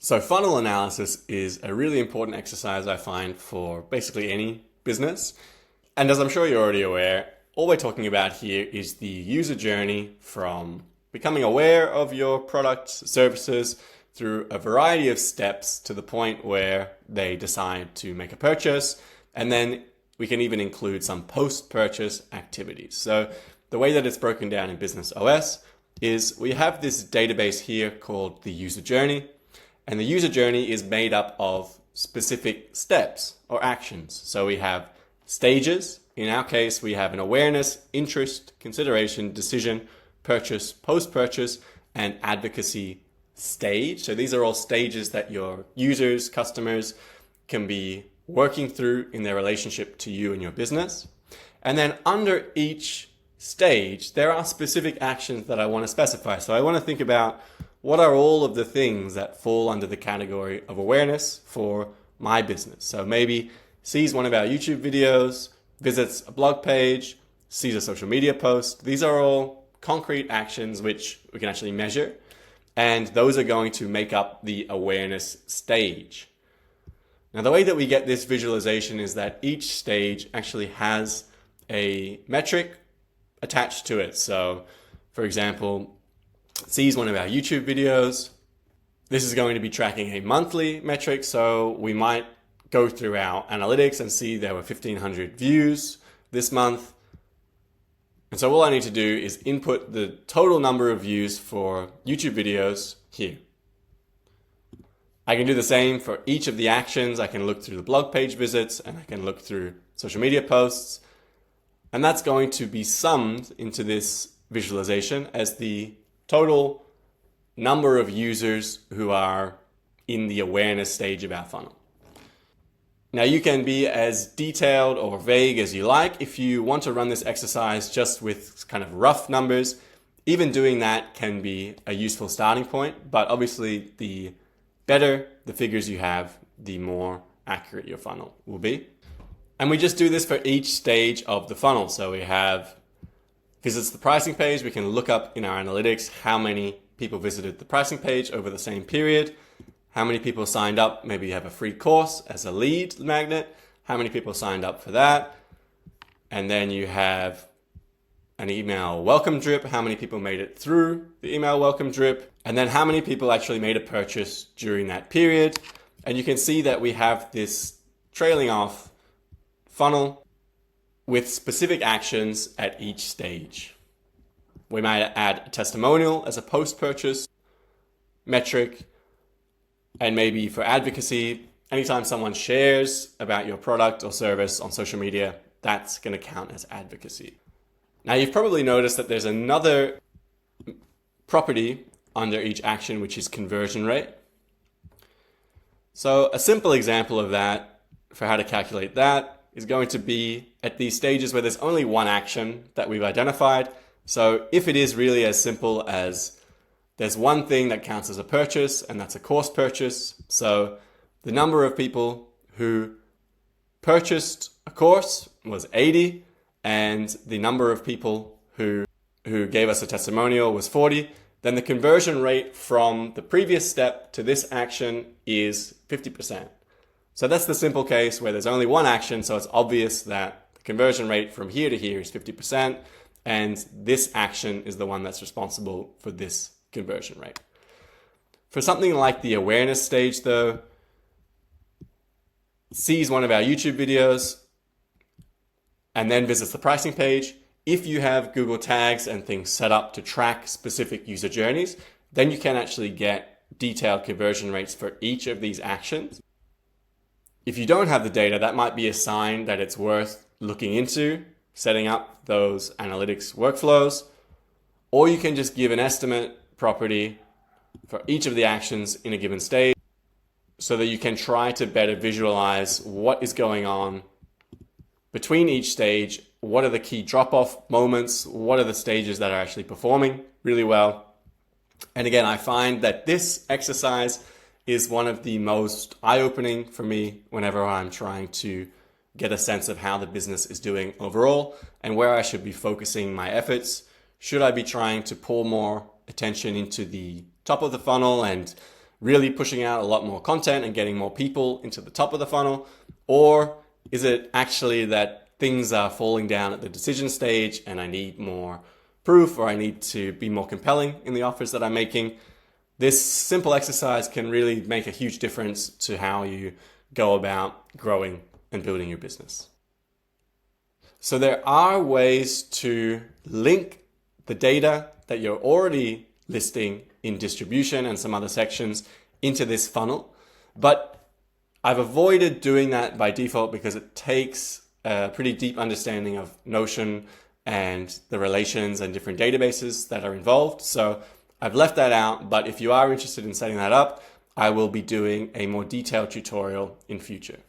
So funnel analysis is a really important exercise I find for basically any business. And as I'm sure you're already aware, all we're talking about here is the user journey from becoming aware of your products, services, through a variety of steps to the point where they decide to make a purchase. And then we can even include some post-purchase activities. So the way that it's broken down in Business OS is we have this database here called the user journey. And the user journey is made up of specific steps or actions. So we have stages. In our case, we have an awareness, interest, consideration, decision, purchase, post-purchase, and advocacy stage. So these are all stages that your users, customers can be working through in their relationship to you and your business. And then under each stage, there are specific actions that I want to specify. So I want to think about what are all of the things that fall under the category of awareness for my business. So maybe sees one of our YouTube videos, visits a blog page, sees a social media post. These are all concrete actions which we can actually measure. And those are going to make up the awareness stage. Now, the way that we get this visualization is that each stage actually has a metric attached to it. So, for example, sees one of our YouTube videos. This is going to be tracking a monthly metric. So we might go through our analytics and see there were 1,500 views this month. And so all I need to do is input the total number of views for YouTube videos here. I can do the same for each of the actions. I can look through the blog page visits and I can look through social media posts. And that's going to be summed into this visualization as the total number of users who are in the awareness stage of our funnel. Now, you can be as detailed or vague as you like. If you want to run this exercise just with kind of rough numbers, even doing that can be a useful starting point. But obviously, the better the figures you have, the more accurate your funnel will be. And we just do this for each stage of the funnel. So we have visits the pricing page. We can look up in our analytics how many people visited the pricing page over the same period, how many people signed up. Maybe you have a free course as a lead magnet, how many people signed up for that. And then you have an email welcome drip, how many people made it through the email welcome drip, and then how many people actually made a purchase during that period. And you can see that we have this trailing off funnel with specific actions at each stage. We might add a testimonial as a post-purchase metric, and maybe for advocacy, anytime someone shares about your product or service on social media, that's going to count as advocacy. Now, you've probably noticed that there's another property under each action, which is conversion rate. So a simple example of that, for how to calculate that, is going to be at these stages where there's only one action that we've identified. So if it is really as simple as there's one thing that counts as a purchase, and that's a course purchase. So the number of people who purchased a course was 80, and the number of people who gave us a testimonial was 40, then the conversion rate from the previous step to this action is 50%. So that's the simple case where there's only one action, so it's obvious that the conversion rate from here to here is 50%, and this action is the one that's responsible for this conversion rate. For something like the awareness stage though, sees one of our YouTube videos and then visits the pricing page. If you have Google tags and things set up to track specific user journeys, then you can actually get detailed conversion rates for each of these actions. If you don't have the data, that might be a sign that it's worth looking into, setting up those analytics workflows, or you can just give an estimate property for each of the actions in a given stage so that you can try to better visualize what is going on between each stage, what are the key drop-off moments, what are the stages that are actually performing really well. And again, I find that this exercise is one of the most eye-opening for me whenever I'm trying to get a sense of how the business is doing overall and where I should be focusing my efforts. Should I be trying to pull more attention into the top of the funnel and really pushing out a lot more content and getting more people into the top of the funnel? Or is it actually that things are falling down at the decision stage and I need more proof, or I need to be more compelling in the offers that I'm making? This simple exercise can really make a huge difference to how you go about growing and building your business. So there are ways to link the data that you're already listing in distribution and some other sections into this funnel, but I've avoided doing that by default because it takes a pretty deep understanding of Notion and the relations and different databases that are involved. So I've left that out, but if you are interested in setting that up, I will be doing a more detailed tutorial in future.